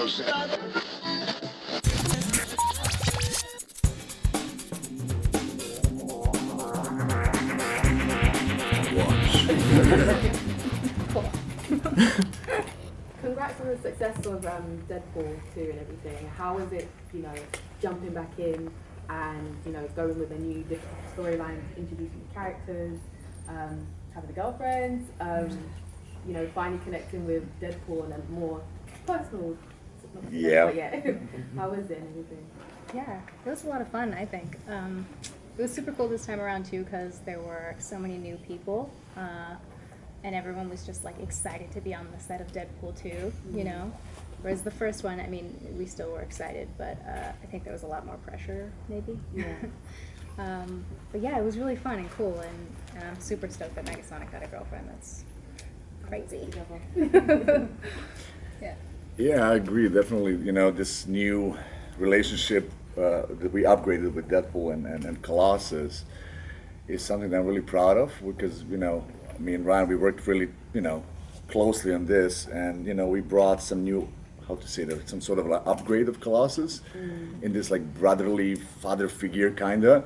Congrats on the success of Deadpool 2 and everything. How was it, jumping back in and, going with a new different storyline, introducing the characters, having a girlfriend, finally connecting with Deadpool and a more personal. Yeah. How was it and everything? Yeah, it was a lot of fun, I think. It was super cool this time around too because there were so many new people, and everyone was just like excited to be on the set of Deadpool 2, Whereas the first one, I mean, we still were excited, but I think there was a lot more pressure, maybe. Yeah. But yeah, it was really fun and cool, and I'm super stoked that Negasonic got a girlfriend. That's crazy. Yeah. Yeah, I agree. Definitely, this new relationship that we upgraded with Deadpool and Colossus is something that I'm really proud of because, me and Ryan, we worked really, closely on this, and, we brought some new, how to say that, some sort of like upgrade of Colossus in this like brotherly father figure kinda.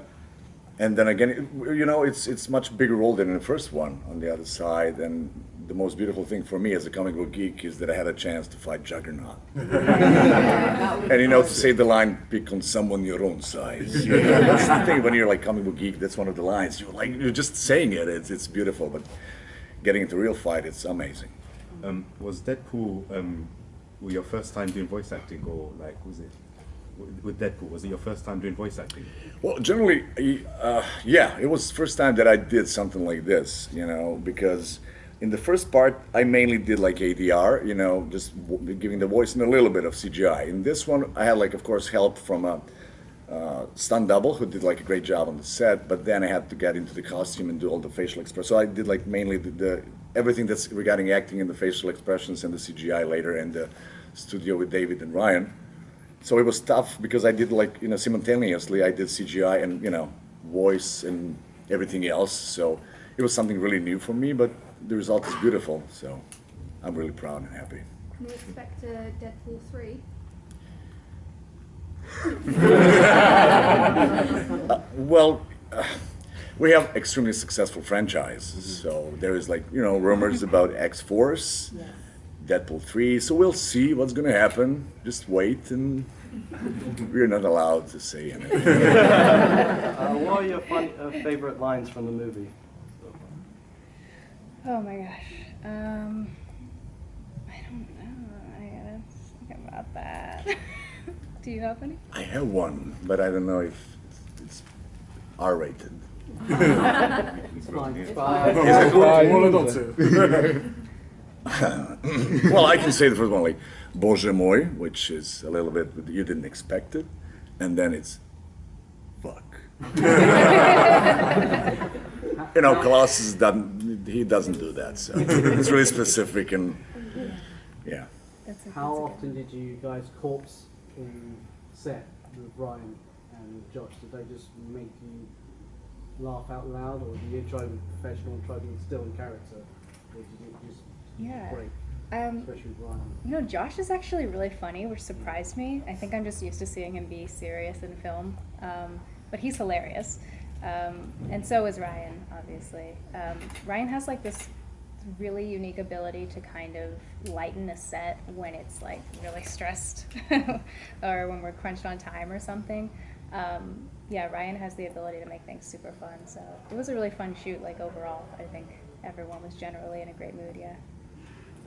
And then again, it's much bigger role than in the first one on the other side. And the most beautiful thing for me as a comic book geek is that I had a chance to fight Juggernaut. And to say the line, pick on someone your own size. That's the thing when you're like comic book geek, that's one of the lines. You're just saying it, it's beautiful, but getting into a real fight, it's amazing. Was Deadpool your first time doing voice acting, or like was it with Deadpool? Was it your first time doing voice acting? Well, generally, yeah, it was the first time that I did something like this, because in the first part, I mainly did like ADR, just giving the voice and a little bit of CGI. In this one, I had like, of course, help from a stunt double who did like a great job on the set, but then I had to get into the costume and do all the facial expressions. So I did like mainly the everything that's regarding acting and the facial expressions and the CGI later in the studio with David and Ryan. So it was tough because I did like, simultaneously I did CGI and, voice and everything else. So it was something really new for me, but the result is beautiful. So I'm really proud and happy. Can we expect a Deadpool 3? We have extremely successful franchises. So there is like, rumors about X-Force. Yes. Deadpool 3, so we'll see what's going to happen. Just wait, and we're not allowed to say anything. What are your favorite lines from the movie? Oh my gosh. I don't know. I gotta think about that. Do you have any? I have one, but I don't know if it's R-rated. It's fine. Is it? Well, I can say the first one, like, Bože moj, which is a little bit, you didn't expect it, and then it's, fuck. Colossus doesn't do that, so it's really specific, and, yeah. How often did you guys corpse in set with Ryan and Josh? Did they just make you laugh out loud, or did you try to be professional and try to be still in character? Or did you just break? Especially with Ryan. Josh is actually really funny, which surprised me. I think I'm just used to seeing him be serious in film, but he's hilarious. And so is Ryan, obviously. Ryan has like this really unique ability to kind of lighten a set when it's like really stressed or when we're crunched on time or something. Yeah, Ryan has the ability to make things super fun. So it was a really fun shoot, like overall. I think everyone was generally in a great mood, yeah.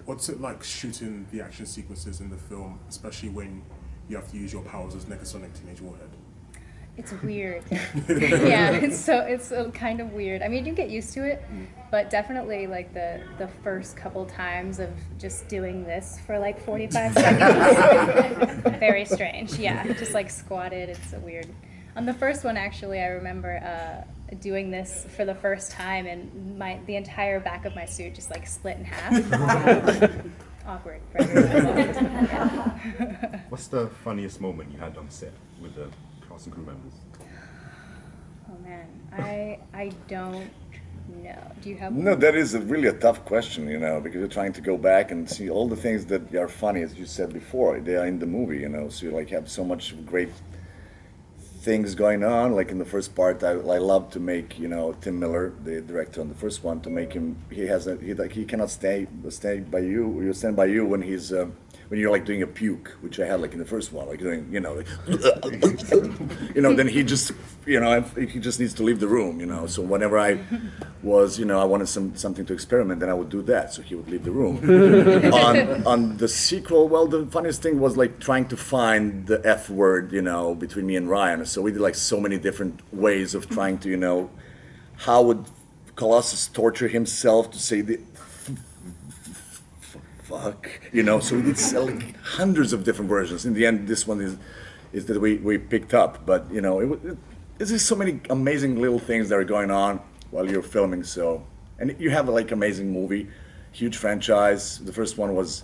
What's it like shooting the action sequences in the film, especially when you have to use your powers as Negasonic Teenage Warhead? It's weird. Yeah, it's kind of weird. I mean, you get used to it, but definitely like the first couple times of just doing this for like 45 seconds, very strange. Yeah, just like squatted. It's so weird. On the first one, actually, I remember doing this for the first time, and the entire back of my suit just like split in half. Awkward for everyone. Yeah. What's the funniest moment you had on set with the cast and crew members? Oh man, I don't No. Do you have No, one? that is really a tough question, you know, because you're trying to go back and see all the things that are funny, as you said before. They are in the movie, you know, so you like have so much great things going on. Like in the first part, I love to make, you know, Tim Miller, the director on the first one, to make him. He cannot stay by you. He'll stand by you when he's. When you're like doing a puke, which I had like in the first one, like doing, you know, like, you know, then he just, you know, he just needs to leave the room, you know. So whenever I was, you know, I wanted something to experiment, then I would do that. So he would leave the room. on the sequel, well, the funniest thing was like trying to find the F word, you know, between me and Ryan. So we did like so many different ways of trying to, you know, how would Colossus torture himself to say the fuck, you know, so we did like hundreds of different versions. In the end, this one is that we picked up, but you know, there's just so many amazing little things that are going on while you're filming. So, and you have a like amazing movie, huge franchise. The first one was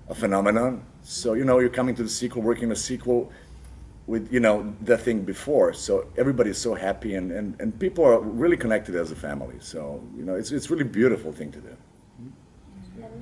a phenomenon. So you know, you're coming to the sequel, working a sequel with, you know, the thing before. So everybody's so happy, and people are really connected as a family. So you know, it's really beautiful thing to do.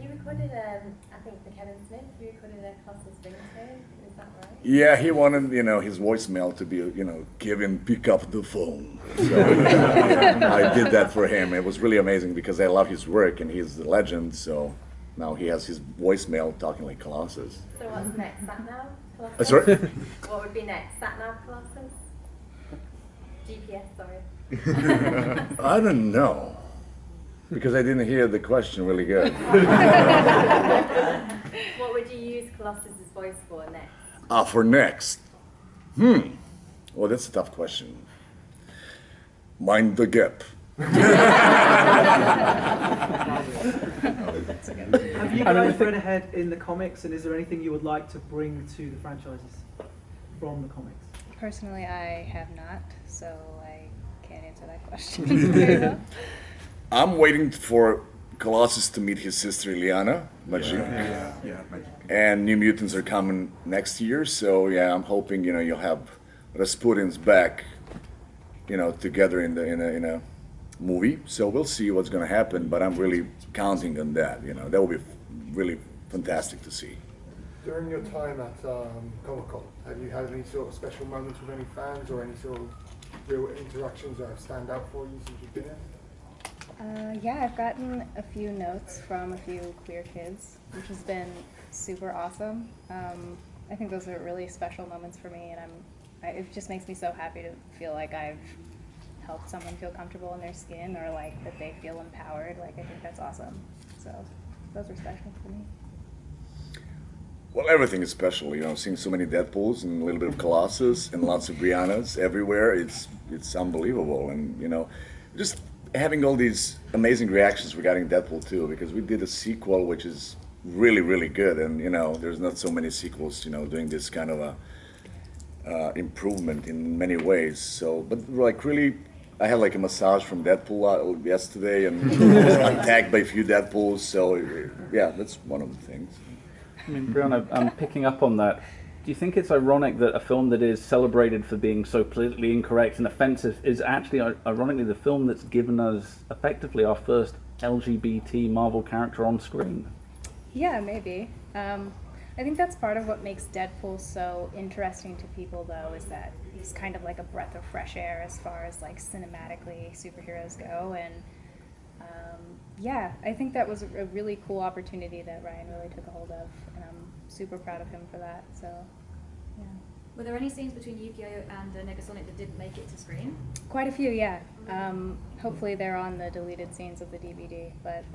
You recorded, I think, for Kevin Smith, you recorded a Colossus ringtone, is that right? Yeah, he wanted, you know, his voicemail to be, you know, Kevin, pick up the phone. So I did that for him. It was really amazing because I love his work and he's the legend. So now he has his voicemail talking like Colossus. So what's next? Sat Nav Colossus? Sorry? What would be next? Sat Nav Colossus? GPS, sorry. I don't know. Because I didn't hear the question really good. What would you use Colossus's voice for next? For next. Well, that's a tough question. Mind the gap. Have you guys read ahead in the comics, and is there anything you would like to bring to the franchises from the comics? Personally, I have not, so I can't answer that question very well. I'm waiting for Colossus to meet his sister Ileana, Magic. Yeah, Magic. And New Mutants are coming next year, so yeah, I'm hoping, you know, you'll have Rasputin's back, you know, together in a movie. So we'll see what's going to happen, but I'm really counting on that. You know, that will be really fantastic to see. During your time at Comic Con, have you had any sort of special moments with any fans or any sort of real interactions that stand out for you since you've been here? Yeah, I've gotten a few notes from a few queer kids, which has been super awesome. I think those are really special moments for me, and it just makes me so happy to feel like I've helped someone feel comfortable in their skin, or like that they feel empowered. Like, I think that's awesome. So those are special for me. Well, everything is special, you know, seeing so many Deadpools and a little bit of Colossus and lots of Briannas everywhere, it's unbelievable. And, you know, just having all these amazing reactions regarding Deadpool 2, because we did a sequel which is really, really good, and, you know, there's not so many sequels, you know, doing this kind of a improvement in many ways. So, but like really, I had like a massage from Deadpool yesterday, and I was attacked by a few Deadpools, so yeah, that's one of the things. I mean, Brianna, I'm picking up on that. Do you think it's ironic that a film that is celebrated for being so politically incorrect and offensive is actually, ironically, the film that's given us, effectively, our first LGBT Marvel character on screen? Yeah, maybe. I think that's part of what makes Deadpool so interesting to people, though, is that he's kind of like a breath of fresh air as far as like cinematically superheroes go, and yeah, I think that was a really cool opportunity that Ryan really took a hold of, and I'm super proud of him for that. So, yeah. Were there any scenes between Yu-Gi-Oh and Negasonic that didn't make it to screen? Quite a few, yeah. Hopefully they're on the deleted scenes of the DVD, but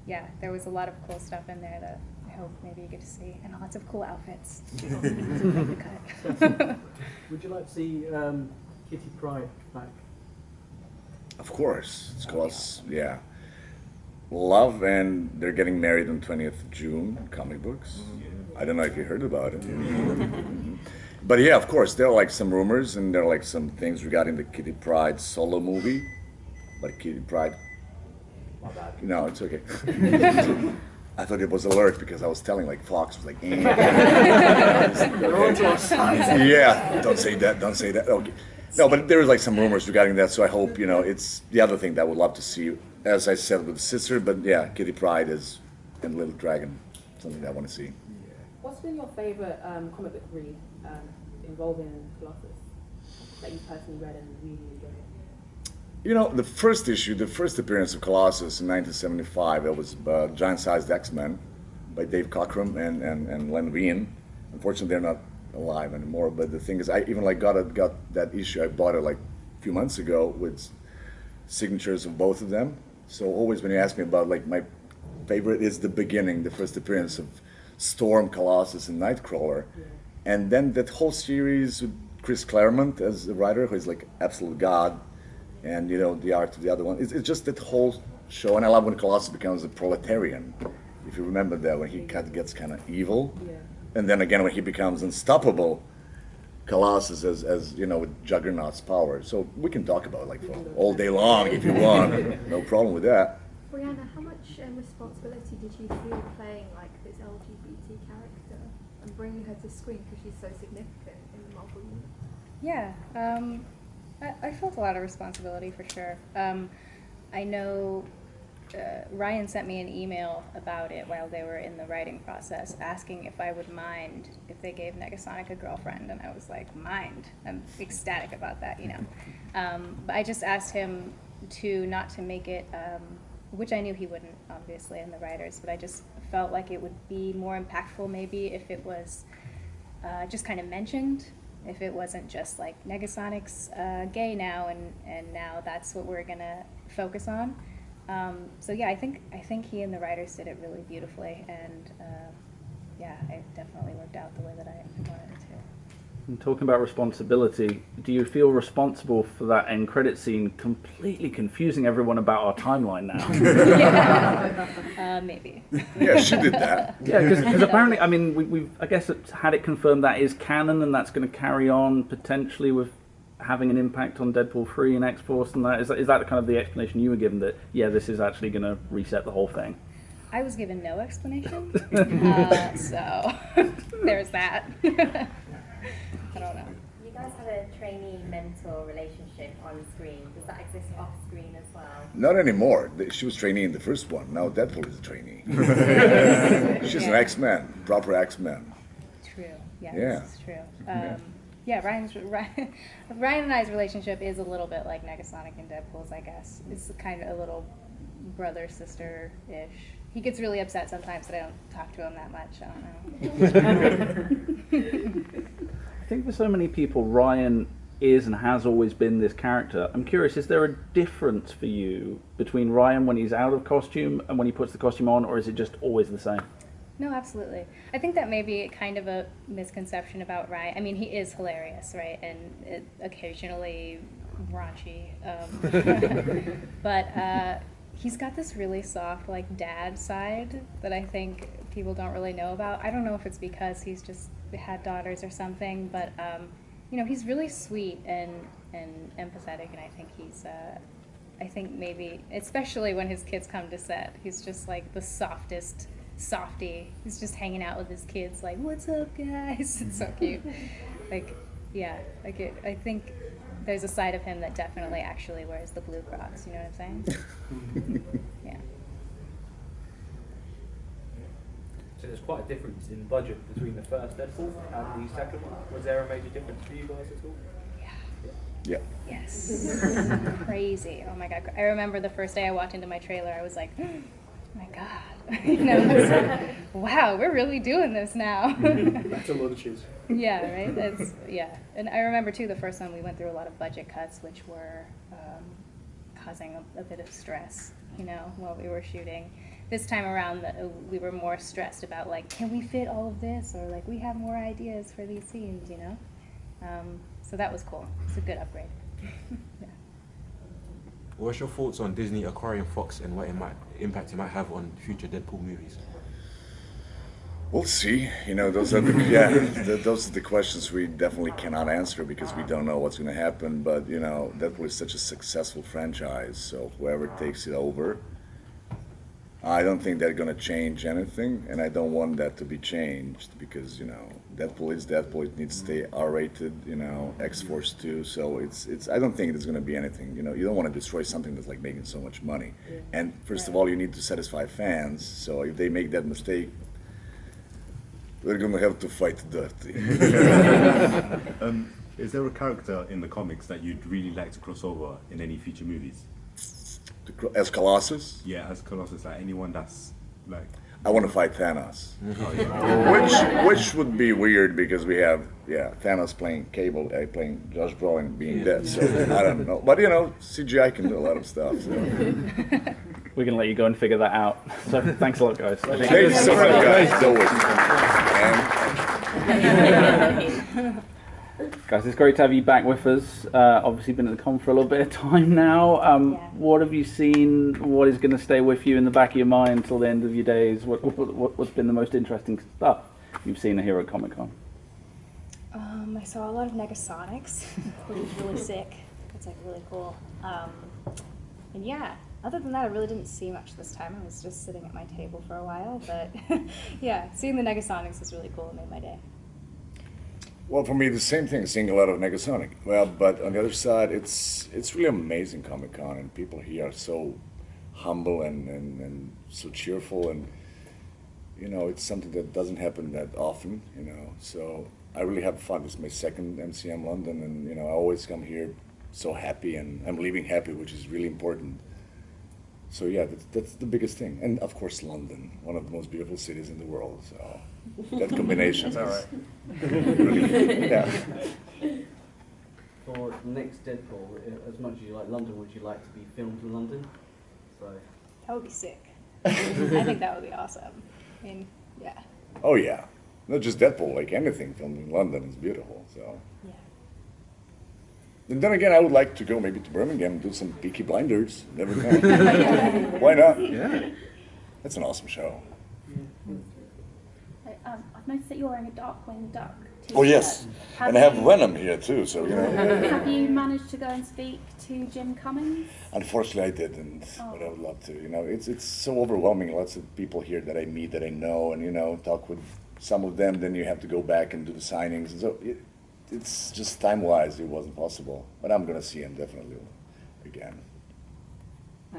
yeah, there was a lot of cool stuff in there that I hope maybe you get to see, and lots of cool outfits. Make the cut. Would you like to see Kitty Pryde back? Of course, it's Colossus, yeah. Love, and they're getting married on 20th of June, comic books. I don't know if you heard about it. But yeah, of course, there are like some rumors and there are like some things regarding the Kitty Pryde solo movie. But Kitty Pryde, My bad. no, it's okay. I thought it was alert because I was telling like Fox was like, They're on to us. yeah, don't say that, don't say that. Okay. No, but there is like some rumors regarding that, so I hope, it's the other thing that I would love to see, as I said with the sister, but yeah, Kitty Pryde is, and Little Dragon, something that I want to see. What's been your favourite comic book read involving Colossus that you personally read and really enjoyed? The first issue, the first appearance of Colossus in 1975, that was Giant-Sized X-Men by Dave Cockrum and Len Wein. Unfortunately, they're not alive anymore, but the thing is, I even got that issue. I bought it like a few months ago with signatures of both of them. So always when you ask me about like my favorite is the beginning, the first appearance of Storm, Colossus, and Nightcrawler, and then that whole series with Chris Claremont as the writer, who is like absolute god, and the art of the other one. It's just that whole show, and I love when Colossus becomes a proletarian. If you remember that, when he gets kind of evil. And then again, when he becomes unstoppable, Colossus as with Juggernaut's power. So we can talk about it like for all day long if you want. No problem with that. Brianna, how much responsibility did you feel playing like this LGBT character and bringing her to screen because she's so significant in the Marvel universe? Yeah, I felt a lot of responsibility for sure. I know Ryan sent me an email about it while they were in the writing process, asking if I would mind if they gave Negasonic a girlfriend, and I was like, mind. I'm ecstatic about that, But I just asked him not to make it, which I knew he wouldn't, obviously, in the writers, but I just felt like it would be more impactful maybe if it was just kind of mentioned, if it wasn't just like Negasonic's gay now, and now that's what we're gonna focus on. So yeah, I think he and the writers did it really beautifully, and it definitely worked out the way that I wanted it to. And talking about responsibility, do you feel responsible for that end credit scene completely confusing everyone about our timeline now? Maybe. Yeah, she did that. Yeah, because apparently, I mean, we've I guess had it confirmed that is canon, and that's going to carry on potentially with having an impact on Deadpool 3 and X-Force and that? Is that kind of the explanation you were given, that, yeah, this is actually going to reset the whole thing? I was given no explanation, so there's that. I don't know. You guys had a trainee-mentor relationship on screen. Does that exist off screen as well? Not anymore. She was trainee in the first one. Now Deadpool is a trainee. She's an X-Men, proper X-Men. True. Yeah, this is true. Ryan and I's relationship is a little bit like Negasonic and Deadpool's, I guess. It's kind of a little brother-sister-ish. He gets really upset sometimes that I don't talk to him that much. I don't know. I think for so many people, Ryan is and has always been this character. I'm curious, is there a difference for you between Ryan when he's out of costume and when he puts the costume on, or is it just always the same? No, absolutely. I think that may be kind of a misconception about Ryan. I mean, he is hilarious, right? And occasionally raunchy. But he's got this really soft, like, dad side that I think people don't really know about. I don't know if it's because he's just had daughters or something, but, he's really sweet and empathetic, and I think I think maybe, especially when his kids come to set, he's just like the softest softy. He's just hanging out with his kids like, what's up, guys? It's so cute. I think there's a side of him that definitely actually wears the blue Crocs, you know what I'm saying? Yeah. So there's quite a difference in budget between the first Deadpool and the second one. Was there a major difference for you guys at all? Yeah. Yes. Crazy. Oh my God. I remember the first day I walked into my trailer, I was like, oh my God. Wow, we're really doing this now. That's a lot of cheese. Yeah, right? And I remember too, the first time we went through a lot of budget cuts, which were causing a bit of stress, while we were shooting. This time around, we were more stressed about, like, can we fit all of this? Or, like, we have more ideas for these scenes, So that was cool. It's a good upgrade. Yeah. What's your thoughts on Disney acquiring Fox and what impact it might have on future Deadpool movies? We'll see. Those are those are the questions we definitely cannot answer because we don't know what's going to happen. But Deadpool is such a successful franchise, so whoever takes it over, I don't think they're going to change anything, and I don't want that to be changed because Deadpool is Deadpool. It needs to stay R-rated, you know, X-Force too. So it's. I don't think there's going to be anything. You know, you don't want to destroy something that's like making so much money. Yeah. And first of all, you need to satisfy fans. So if they make that mistake, we're going to have to fight to death. Is there a character in the comics that you'd really like to cross over in any future movies? As Colossus? Yeah, as Colossus, like anyone that's like... I want to fight Thanos. Oh, yeah. which would be weird because we have, Thanos playing Cable, playing Josh Brolin being dead, so I don't know. But, you know, CGI can do a lot of stuff. So. We're going to let you go and figure that out. So thanks a lot, guys. Thank you so much, guys. Guys, it's great to have you back with us. Obviously been at the con for a little bit of time now. What have you seen? What is going to stay with you in the back of your mind until the end of your days? What's been the most interesting stuff you've seen here at Comic Con? I saw a lot of Negasonics, which was really sick. It's like really cool. And yeah, other than that, I really didn't see much this time. I was just sitting at my table for a while, but yeah, seeing the Negasonics was really cool. It made my day. Well, for me, the same thing, seeing a lot of Negasonic. Well, but on the other side, it's really amazing Comic-Con, and people here are so humble and so cheerful, and, you know, it's something that doesn't happen that often, you know, so I really have fun. This is my second MCM London, and, you know, I always come here so happy, and I'm leaving happy, which is really important. So yeah, that's the biggest thing. And of course London, one of the most beautiful cities in the world, so that combination is really, yeah. For the next Deadpool, as much as you like London, would you like to be filmed in London? So that would be sick. I think that would be awesome. I mean, yeah. Oh yeah, not just Deadpool, like anything filmed in London is beautiful, so. Yeah. And then again, I would like to go maybe to Birmingham and do some Peaky Blinders. Never know. Why not? Yeah. That's an awesome show. I've noticed that you're wearing a Darkwing Duck t-shirt. Oh yes, and I have Venom here too, so you know. Have you managed to go and speak to Jim Cummings? Unfortunately, I didn't, but I would love to. You know, it's so overwhelming. Lots of people here that I meet, that I know, and you know, talk with some of them. Then you have to go back and do the signings, and so it's just time-wise, it wasn't possible. But I'm going to see him definitely again.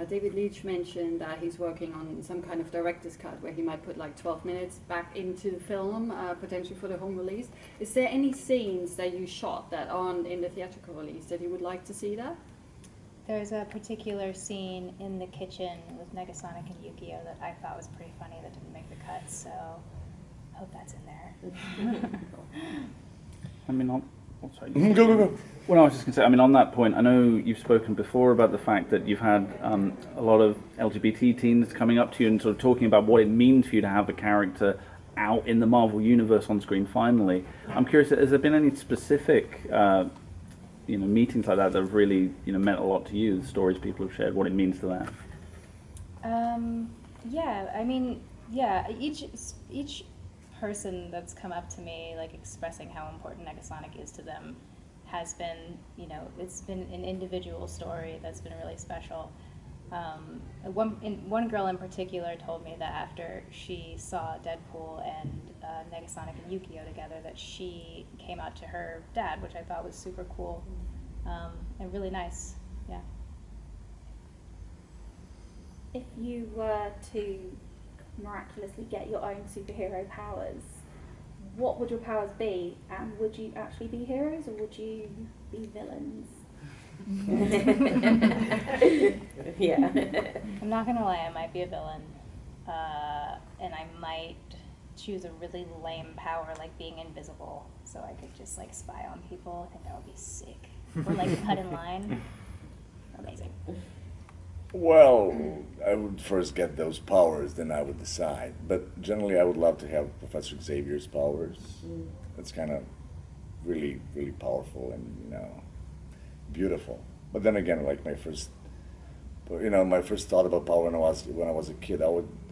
David Leitch mentioned that he's working on some kind of director's cut where he might put like 12 minutes back into the film, potentially for the home release. Is there any scenes that you shot that aren't in the theatrical release that you would like to see there? There's a particular scene in the kitchen with Negasonic and Yukio that I thought was pretty funny that didn't make the cut, so I hope that's in there. I mean, sorry. Go. Well, I was just going to say, I mean, on that point, I know you've spoken before about the fact that you've had a lot of LGBT teens coming up to you and sort of talking about what it means for you to have a character out in the Marvel Universe on screen finally. I'm curious, has there been any specific, meetings like that that have really, meant a lot to you, the stories people have shared, what it means to that? Yeah, I mean, yeah, each person that's come up to me, like expressing how important Negasonic is to them, has been, it's been an individual story that's been really special. One girl in particular told me that after she saw Deadpool and Negasonic and Yukio together, that she came out to her dad, which I thought was super cool and really nice. Yeah. If you were to miraculously get your own superhero powers, what would your powers be? And would you actually be heroes or would you be villains? Yeah. I'm not gonna lie, I might be a villain. And I might choose a really lame power like being invisible so I could just like spy on people. I think that would be sick. Or like cut in line. Amazing. Well, I would first get those powers, then I would decide. But generally, I would love to have Professor Xavier's powers. That's kind of really, really powerful and, beautiful. But then again, like my first thought about power when I was a kid, I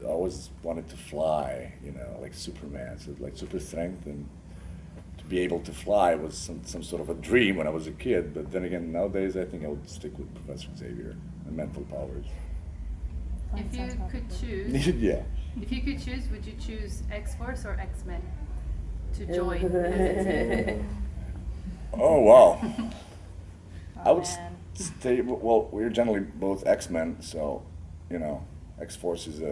always wanted to fly, like Superman, so like super strength, and to be able to fly was some sort of a dream when I was a kid. But then again, nowadays, I think I would stick with Professor Xavier. And mental powers. If you could choose, yeah. If you could choose, would you choose X-Force or X-Men to join as a team? Oh wow. I would man. stay. Well, we're generally both X-Men, so you know, X-Force is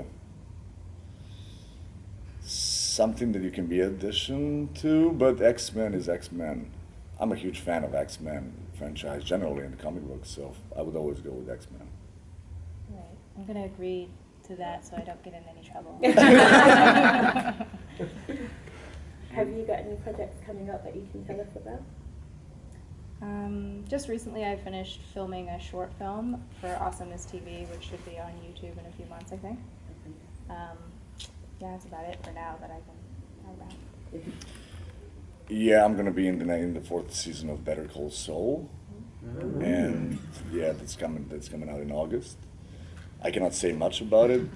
something that you can be addition to, but X-Men is X-Men. I'm a huge fan of X-Men franchise generally in the comic books, so I would always go with X-Men. Right. I'm going to agree to that so I don't get in any trouble. Have you got any projects coming up that you can tell us about? Just recently I finished filming a short film for Awesomeness TV, which should be on YouTube in a few months, I think. Yeah, that's about it for now that I can talk about. Yeah, I'm gonna be in the 4th season of Better Call Saul, and yeah, that's coming out in August. I cannot say much about it.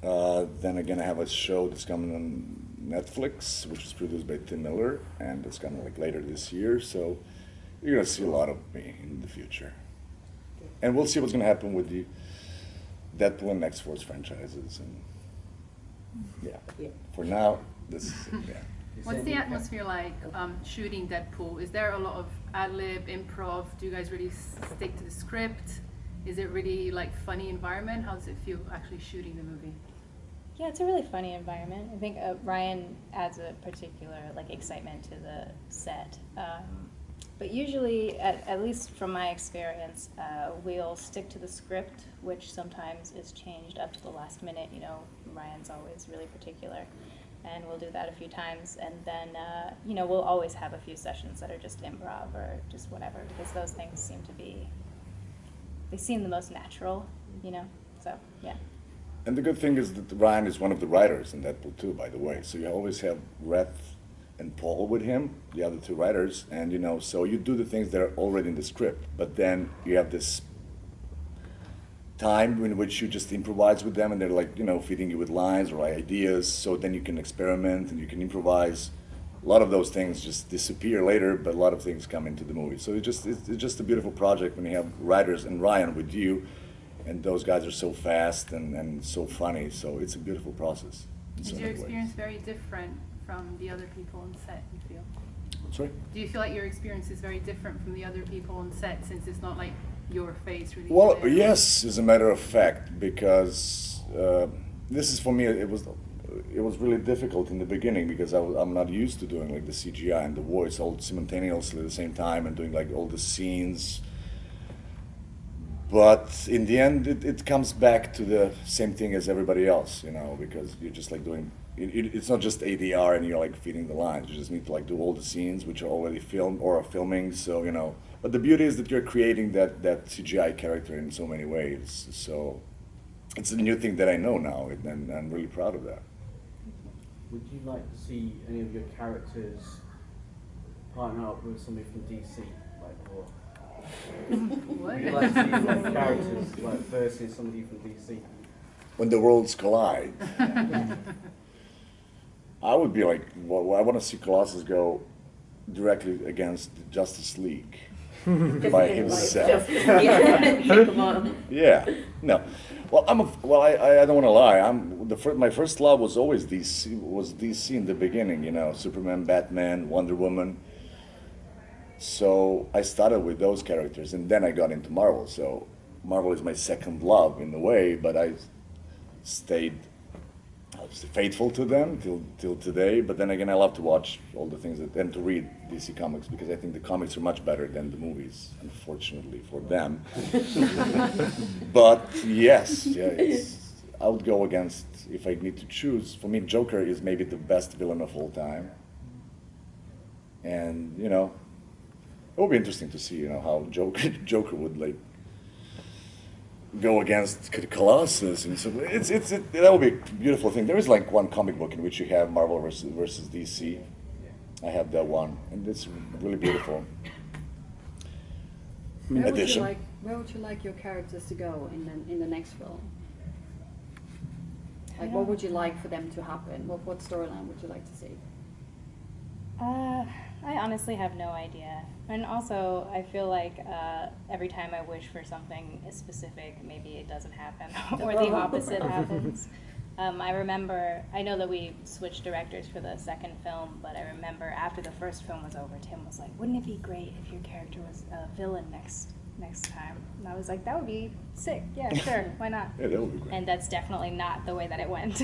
Then again, I have a show that's coming on Netflix, which is produced by Tim Miller, and it's coming like later this year. So you're gonna see a lot of me in the future, and we'll see what's gonna happen with the Deadpool and X-Force franchises. And yeah, for now, this is it, yeah. What's the atmosphere like shooting Deadpool? Is there a lot of ad-lib, improv? Do you guys really stick to the script? Is it really like funny environment? How does it feel actually shooting the movie? Yeah, it's a really funny environment. I think Ryan adds a particular like excitement to the set. But usually, at least from my experience, we'll stick to the script, which sometimes is changed up to the last minute. You know, Ryan's always really particular. And we'll do that a few times, and then you know, we'll always have a few sessions that are just improv or just whatever, because those things seem the most natural, you know. So yeah. And the good thing is that Ryan is one of the writers in Deadpool too, by the way. So you always have Rhett and Paul with him, the other 2 writers, and you know, so you do the things that are already in the script, but then you have this time in which you just improvise with them, and they're like, you know, feeding you with lines or ideas, so then you can experiment and you can improvise. A lot of those things just disappear later, but a lot of things come into the movie. So it's just a beautiful project when you have writers and Ryan with you, and those guys are so fast and so funny, so it's a beautiful process. Is your experience very different from the other people on set, you feel? Sorry? Do you feel like your experience is very different from the other people on set, since it's not like your face really? Well, yes, as a matter of fact, because this is for me. It was really difficult in the beginning because I'm not used to doing like the CGI and the voice all simultaneously at the same time and doing like all the scenes. But in the end, it comes back to the same thing as everybody else, you know, because you're just like doing. It's not just ADR and you're like feeding the lines. You just need to like do all the scenes which are already filmed or are filming. So you know. But the beauty is that you're creating that CGI character in so many ways. So it's a new thing that I know now, and I'm really proud of that. Would you like to see any of your characters partner up with somebody from DC, like or? What? Would you like to see like characters like versus somebody from DC? When the worlds collide, I would be like, well, I want to see Colossus go directly against the Justice League. By himself. Yeah, no. Well, I don't want to lie. My first love was always DC in the beginning. You know, Superman, Batman, Wonder Woman. So I started with those characters, and then I got into Marvel. So Marvel is my second love in a way, but I stayed faithful to them till today. But then again, I love to watch all the things and to read DC comics because I think the comics are much better than the movies, unfortunately for them. But yes, yeah, I would go against, if I need to choose. For me, Joker is maybe the best villain of all time, and you know, it would be interesting to see, you know, how Joker would like go against Colossus, and so that would be a beautiful thing. There is like one comic book in which you have Marvel versus DC. I have that one, and it's really beautiful. Where would you like your characters to go in the next film? Like, what would you like for them to happen? What storyline would you like to see? I honestly have no idea. And also, I feel like every time I wish for something specific, maybe it doesn't happen, or the opposite happens. I remember, I know that we switched directors for the second film, but I remember after the first film was over, Tim was like, wouldn't it be great if your character was a villain next time? And I was like, that would be sick. Yeah, sure, why not? Yeah, that would be great. And that's definitely not the way that it went.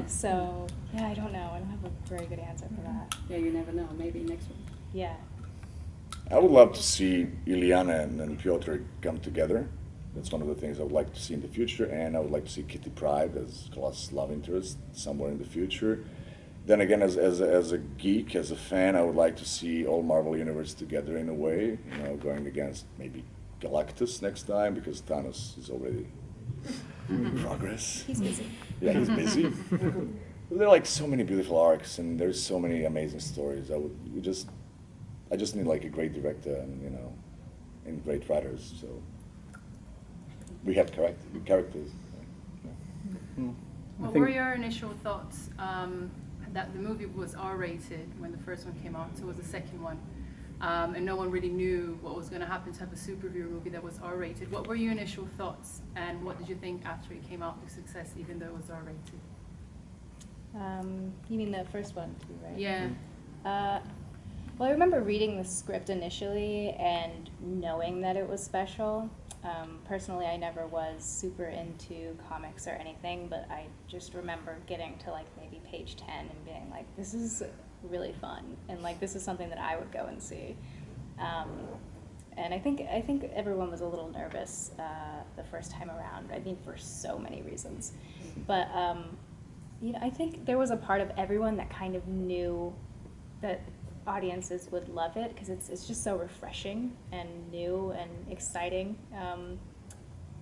So, yeah, I don't know. I don't have a very good answer for that. Yeah, you never know. Maybe next one. Yeah. I would love to see Ilyana and Piotr come together. That's one of the things I would like to see in the future, and I would like to see Kitty Pryde as Colossus' love interest somewhere in the future. Then again, as a geek, as a fan, I would like to see all Marvel Universe together in a way, you know, going against maybe Galactus next time, because Thanos is already in progress. He's busy. Yeah, he's busy. There are like so many beautiful arcs, and there's so many amazing stories. I just need like a great director and, you know, and great writers, so. We have characters. What were your initial thoughts that the movie was R-rated when the first one came out, so it was the second one, and no one really knew what was going to happen to have a superhero movie that was R-rated? What were your initial thoughts, and what did you think after it came out, the success, even though it was R-rated? You mean the first one too, right? Yeah. Well, I remember reading the script initially and knowing that it was special. Personally, I never was super into comics or anything, but I just remember getting to like maybe page 10 and being like, this is really fun, and like this is something that I would go and see. And I think everyone was a little nervous the first time around. I mean, for so many reasons, but you know, I think there was a part of everyone that kind of knew that audiences would love it because it's just so refreshing and new and exciting.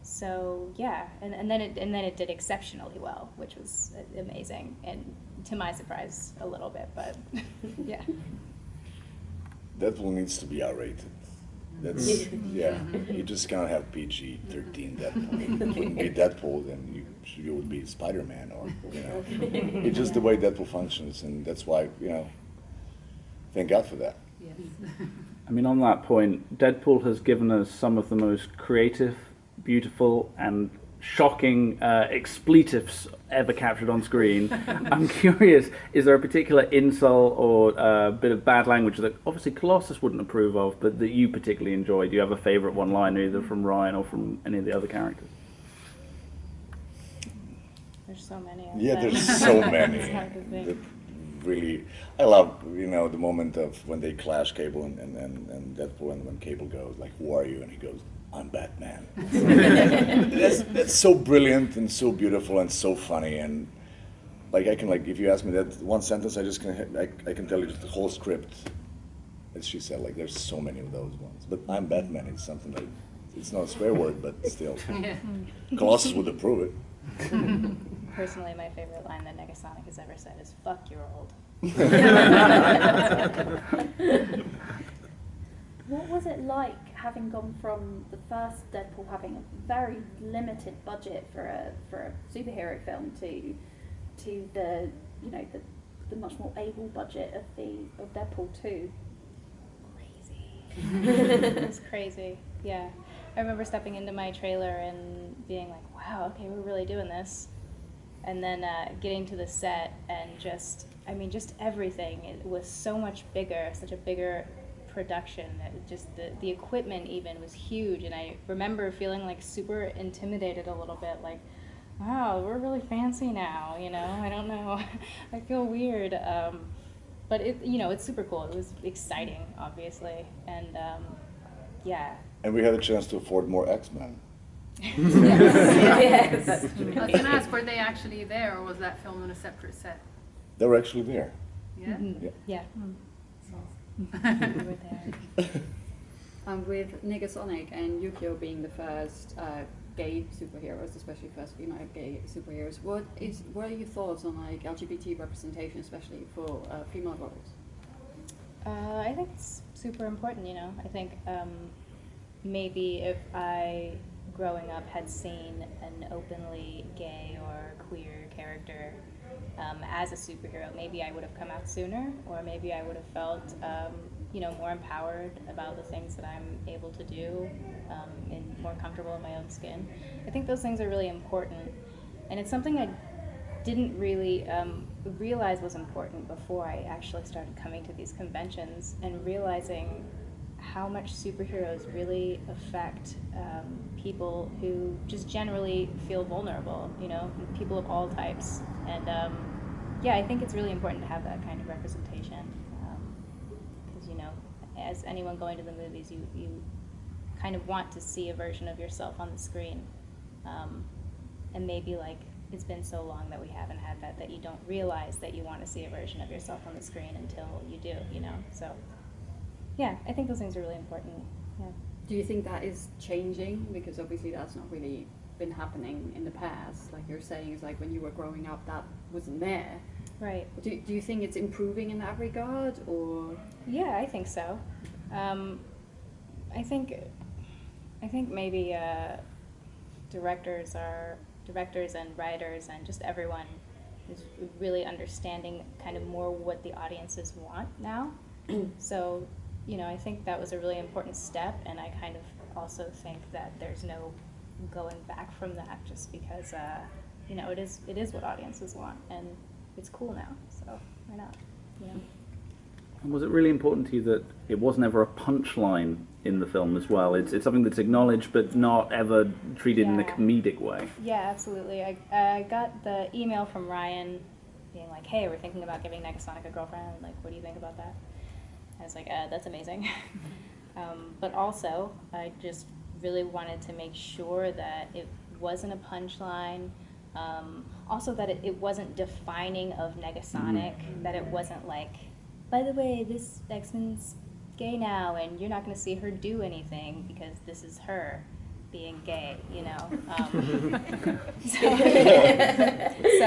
So yeah, and then it did exceptionally well, which was amazing, and to my surprise a little bit, but yeah. Deadpool needs to be R-rated. That's yeah. You just can't have PG-13 Deadpool. If it wouldn't be Deadpool, then you would be Spider-Man, or you know. It's just the way Deadpool functions, and that's why, you know. Thank God for that. Yes. I mean, on that point, Deadpool has given us some of the most creative, beautiful, and shocking expletives ever captured on screen. I'm curious, is there a particular insult or bit of bad language that obviously Colossus wouldn't approve of, but that you particularly enjoy? Do you have a favourite one-liner either from Ryan or from any of the other characters? There's so many. Yeah, there's so many. It's hard to think. Really, I love, you know, the moment of when they clash, Cable and Deadpool, and when Cable goes like, "Who are you?" and he goes, "I'm Batman." that's so brilliant and so beautiful and so funny, and like I can, like, if you ask me that one sentence, I can tell you the whole script. As she said, like, there's so many of those ones. But "I'm Batman" is something like, it's not a swear word, but still. Yeah. Colossus would approve it. Personally, my favorite line that Negasonic has ever said is "fuck, you're old." What was it like having gone from the first Deadpool having a very limited budget for a superhero film to the, you know, the much more able budget of Deadpool 2? It was crazy. Yeah, I remember stepping into my trailer and being like, "Wow, okay, we're really doing this." And then getting to the set and just everything. It was so much bigger, such a bigger production. That just the equipment even was huge, and I remember feeling like super intimidated a little bit, like, wow, we're really fancy now, you know? I don't know. I feel weird. But it, you know, it's super cool. It was exciting, obviously, and yeah. And we had a chance to afford more X-Men. Yes. I was going to ask, were they actually there, or was that filmed on a separate set? They were actually there. Yeah? Mm-hmm. Yeah. We were there. With Negasonic and Yukio being the first gay superheroes, especially first female gay superheroes, what are your thoughts on like LGBT representation, especially for female roles? I think it's super important, you know. I think maybe if I, growing up, had seen an openly gay or queer character as a superhero, maybe I would have come out sooner, or maybe I would have felt, you know, more empowered about the things that I'm able to do, and more comfortable in my own skin. I think those things are really important, and it's something I didn't really realize was important before I actually started coming to these conventions and realizing how much superheroes really affect people who just generally feel vulnerable, you know, people of all types. And yeah, I think it's really important to have that kind of representation because, you know, as anyone going to the movies, you kind of want to see a version of yourself on the screen. And maybe like it's been so long that we haven't had that you don't realize that you want to see a version of yourself on the screen until you do, you know. So yeah, I think those things are really important. Yeah. Do you think that is changing? Because obviously that's not really been happening in the past. Like you're saying, it's like when you were growing up, that wasn't there. Right. Do you think it's improving in that regard, or? Yeah, I think so. I think maybe directors and writers and just everyone is really understanding kind of more what the audiences want now. So, you know, I think that was a really important step, and I kind of also think that there's no going back from that, just because you know, it is what audiences want, and it's cool now, so why not? You know? And was it really important to you that it was never a punchline in the film as well? It's something that's acknowledged but not ever treated in a comedic way. Yeah, absolutely. I got the email from Ryan being like, hey, we're thinking about giving Negasonic a girlfriend. Like, what do you think about that? I was like, that's amazing. But also, I just really wanted to make sure that it wasn't a punchline. Also that it wasn't defining of Negasonic, that it wasn't like, by the way, this X-Men's gay now, and you're not going to see her do anything because this is her being gay, you know.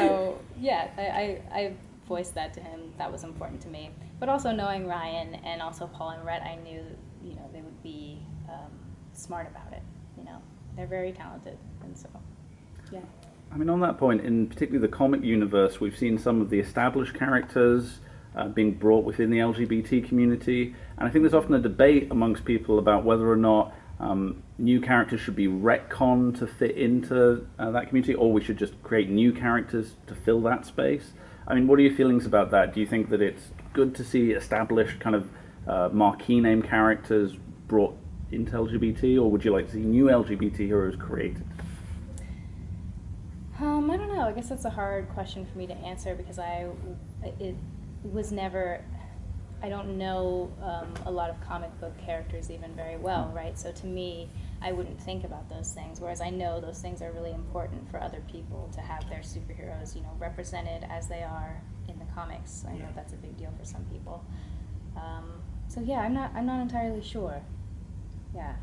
So yeah, I voiced that to him. That was important to me. But also knowing Ryan and also Paul and Rhett, I knew, you know, they would be smart about it. You know, they're very talented, and so yeah. I mean, on that point, in particularly the comic universe, we've seen some of the established characters being brought within the LGBT community, and I think there's often a debate amongst people about whether or not new characters should be retconned to fit into that community, or we should just create new characters to fill that space. I mean, what are your feelings about that? Do you think that it's good to see established kind of marquee name characters brought into LGBT, or would you like to see new LGBT heroes created? I don't know. I guess that's a hard question for me to answer because it was never, I don't know a lot of comic book characters even very well, right? So to me, I wouldn't think about those things, whereas I know those things are really important for other people to have their superheroes, you know, represented as they are in the comics. I know that's a big deal for some people. So yeah, I'm not entirely sure. Yeah,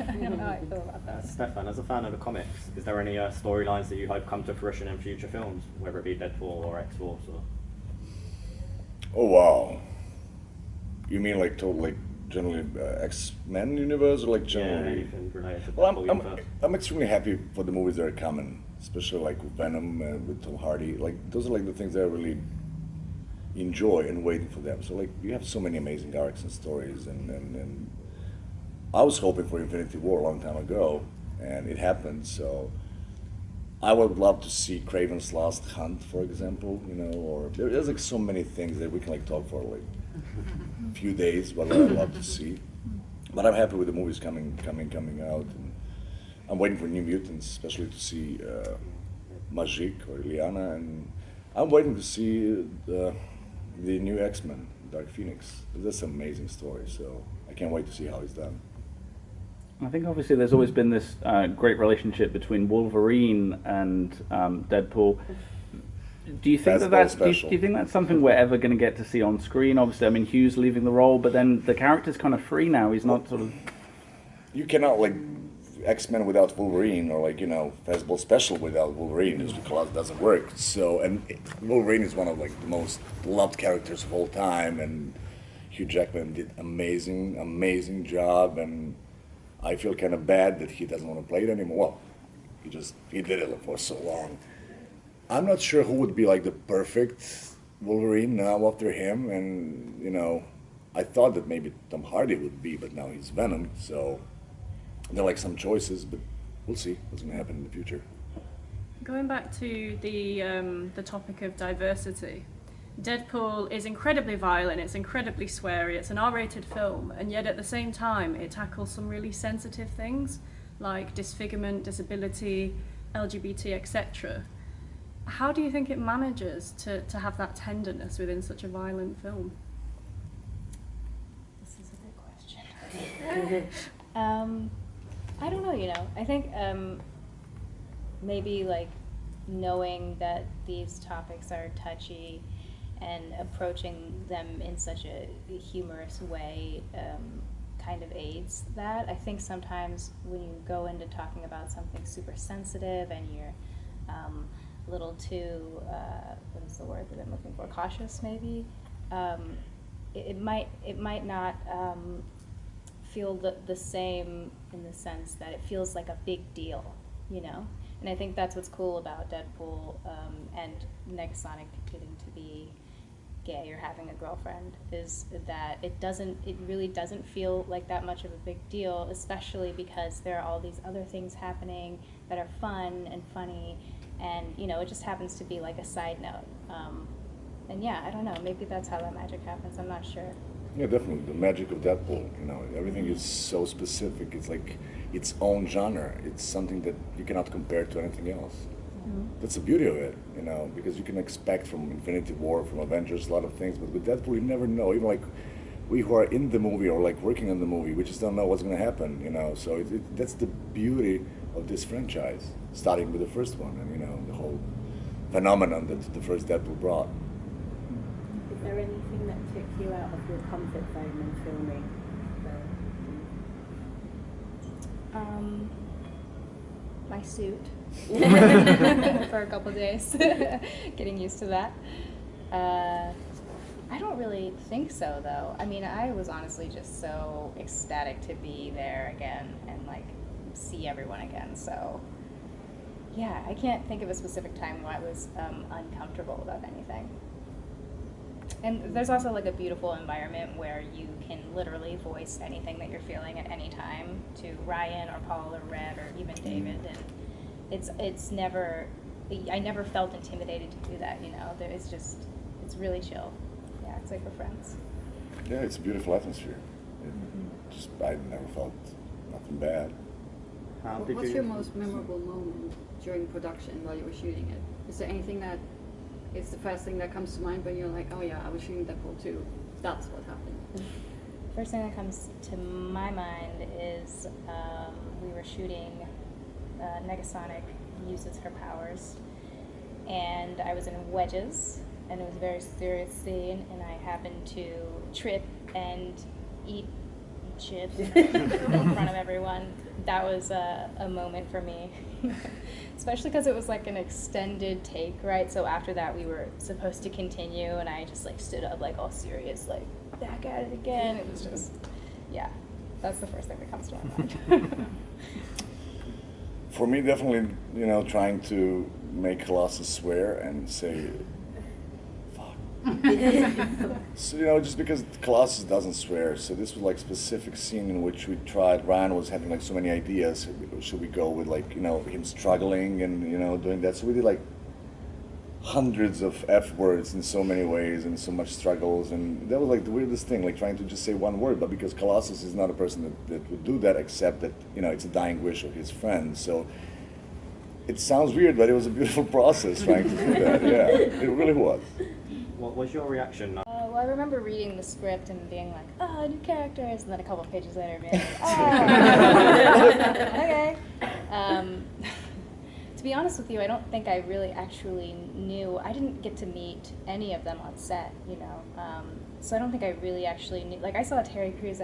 I don't know how I feel about that. Stefan, as a fan of the comics, is there any storylines that you hope come to fruition in future films, whether it be Deadpool or X-Force or? Oh wow! You mean like generally X-Men universe, or like generally? Yeah, anything related to Well, Deadpool I'm extremely happy for the movies that are coming, especially like with Venom and with Tom Hardy. Like those are like the things that I really enjoy and waiting for them. So like you have so many amazing arcs and stories, and I was hoping for Infinity War a long time ago, and it happened. So I would love to see Kraven's Last Hunt, for example. You know, or there's like so many things that we can like talk for like a few days, but I'd love to see. But I'm happy with the movies coming out, and I'm waiting for New Mutants, especially to see Magic or Ileana, and I'm waiting to see the new X-Men, Dark Phoenix. That's an amazing story, so I can't wait to see how it's done. I think obviously there's always been this great relationship between Wolverine and Deadpool. Do you think do you think that's something we're ever going to get to see on screen? Obviously, I mean, Hugh's leaving the role, but then the character's kind of free now. He's not sort of. You cannot like X-Men without Wolverine, or like, you know, Festival Special without Wolverine, just because it doesn't work. So, and Wolverine is one of like the most loved characters of all time, and Hugh Jackman did amazing job, and I feel kind of bad that he doesn't want to play it anymore. Well, he did it for so long. I'm not sure who would be like the perfect Wolverine now after him, and you know, I thought that maybe Tom Hardy would be, but now he's Venom, so there are like some choices, but we'll see what's going to happen in the future. Going back to the topic of diversity, Deadpool is incredibly violent, it's incredibly sweary, it's an R-rated film, and yet at the same time it tackles some really sensitive things like disfigurement, disability, LGBT, etc. How do you think it manages to have that tenderness within such a violent film? This is a good question. I don't know, I think maybe like knowing that these topics are touchy and approaching them in such a humorous way kind of aids that. I think sometimes when you go into talking about something super sensitive and you're a little too, what is the word that I'm looking for, cautious maybe, it might not feel the same in the sense that it feels like a big deal, And I think that's what's cool about Deadpool and Negasonic getting to be gay or having a girlfriend, is that it really doesn't feel like that much of a big deal, especially because there are all these other things happening that are fun and funny, and it just happens to be like a side note. And yeah, I don't know, maybe that's how that magic happens, I'm not sure. Yeah, definitely. The magic of Deadpool, everything is so specific. It's like its own genre. It's something that you cannot compare to anything else. Mm-hmm. That's the beauty of it, because you can expect from Infinity War, from Avengers, a lot of things, but with Deadpool, you never know. Even like we who are in the movie or like working on the movie, we just don't know what's going to happen, So that's the beauty of this franchise, starting with the first one, and the whole phenomenon that the first Deadpool brought. Is there anything that took you out of your comfort zone when filming? My suit for a couple days, getting used to that. I don't really think so, though. I mean, I was honestly just so ecstatic to be there again and like see everyone again. So yeah, I can't think of a specific time where I was uncomfortable about anything. And there's also like a beautiful environment where you can literally voice anything that you're feeling at any time to Ryan or Paul or Red or even David, and it's never, I never felt intimidated to do that, it's really chill. Yeah, it's like we're friends. Yeah, it's a beautiful atmosphere. I never felt nothing bad. What's your most memorable moment during production while you were shooting it? Is there anything that is the first thing that comes to mind when you're like, oh yeah, I was shooting Deadpool too. That's what happened. First thing that comes to my mind is we were shooting Negasonic uses her powers, and I was in wedges, and it was a very serious scene, and I happened to trip and eat chips in front of everyone. That was a moment for me, especially because it was like an extended take, right? So after that we were supposed to continue, and I just like stood up like all serious, like back at it again. It was just, yeah, that's the first thing that comes to my mind. For me, definitely, trying to make Colossus swear and say, fuck. So, just because Colossus doesn't swear, so this was like specific scene in which we tried, Ryan was having like so many ideas, should we go with like, him struggling and, doing that, so we did like hundreds of F words in so many ways and so much struggles, and that was like the weirdest thing, like trying to just say one word, but because Colossus is not a person that would do that, except that, it's a dying wish of his friend, so it sounds weird, but it was a beautiful process trying to do that, yeah, it really was. What was your reaction? Well, I remember reading the script and being like, oh, new characters, and then a couple of pages later being like, oh, okay. To be honest with you, I don't think I really actually knew. I didn't get to meet any of them on set, so I don't think I really actually knew. Like, I saw Terry Crews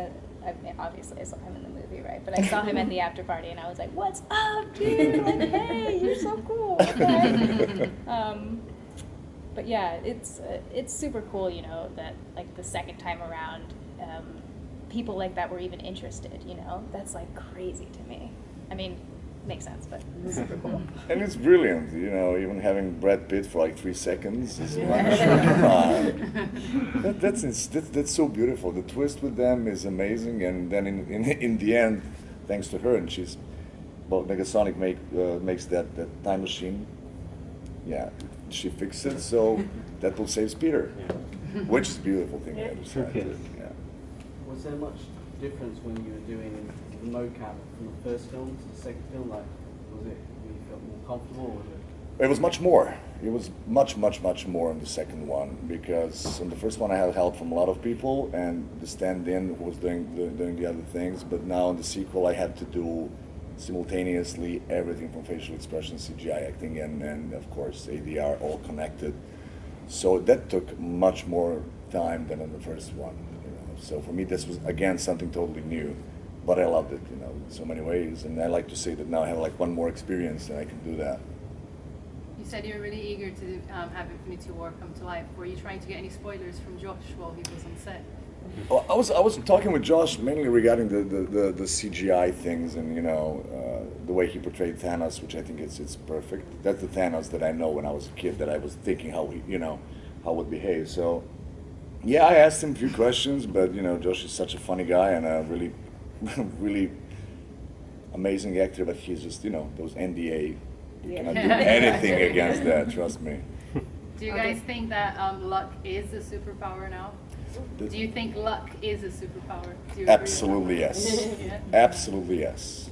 obviously I saw him in the movie, right? But I saw him at the after party, and I was like, what's up, dude? Like, hey, you're so cool. Okay. But yeah, it's super cool, that like the second time around, people like that were even interested, That's like crazy to me. I mean, makes sense, but it's super cool. And it's brilliant, even having Brad Pitt for like 3 seconds is like, come on. That's so beautiful. The twist with them is amazing, and then in the end, thanks to her, and Negasonic makes that time machine yeah, she fixed it, so Deadpool saves Peter, which is a beautiful thing. I decided to, yeah. Was there much difference when you were doing the mocap from the first film to the second film? Like, was it, you felt more comfortable, or was it? It was much more. It was much more on the second one, because on the first one I had help from a lot of people, and the stand-in who was doing the other things. But now in the sequel, I had to do simultaneously everything from facial expressions, CGI acting, and of course ADR, all connected. So that took much more time than on the first one. You know? So for me, this was again something totally new, but I loved it. You know, in so many ways, and I like to say that now I have like one more experience, and I can do that. You said you were really eager to have Infinity War come to life. Were you trying to get any spoilers from Josh while he was on set? Well, I was talking with Josh mainly regarding the CGI things, and you know the way he portrayed Thanos, which I think it's perfect. That's the Thanos that I know when I was a kid, that I was thinking how he, you know, how would behave. So yeah, I asked him a few questions, but you know, Josh is such a funny guy and a really really amazing actor, but he's just, you know, those NDA. You cannot do anything against that, trust me. Do you guys think that luck is a superpower now? Do you think luck is a superpower? Do you Absolutely yes. Yeah. Absolutely yes.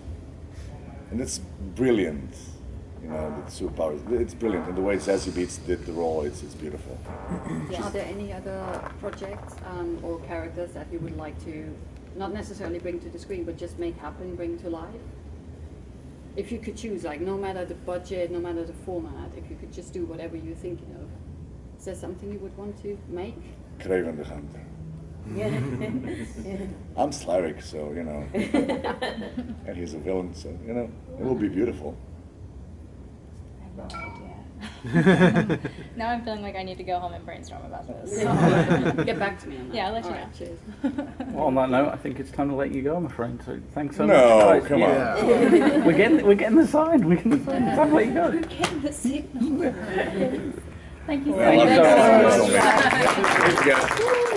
And it's brilliant, you know, the superpower. It's brilliant, and the way Zazie Beetz did the role, it's beautiful. Are there any other projects or characters that you would like to, not necessarily bring to the screen, but just make happen, bring to life? If you could choose, like, no matter the budget, no matter the format, if you could just do whatever you're thinking of, is there something you would want to make? Kraven the Hunter. Yeah. I'm Slavic, so, you know, and he's a villain, so, you know, it will be beautiful. I have no idea. Now I'm feeling like I need to go home and brainstorm about this. Get back to me on that. Yeah, I'll let you All know. right, cheers. Well, on that note, I think it's time to let you go, my friend. So thanks so No, much. come on. We're getting the sign. We're getting the sign. It's time to let you go. We're getting the signal. Thank you so Well, much. Thank you, guys.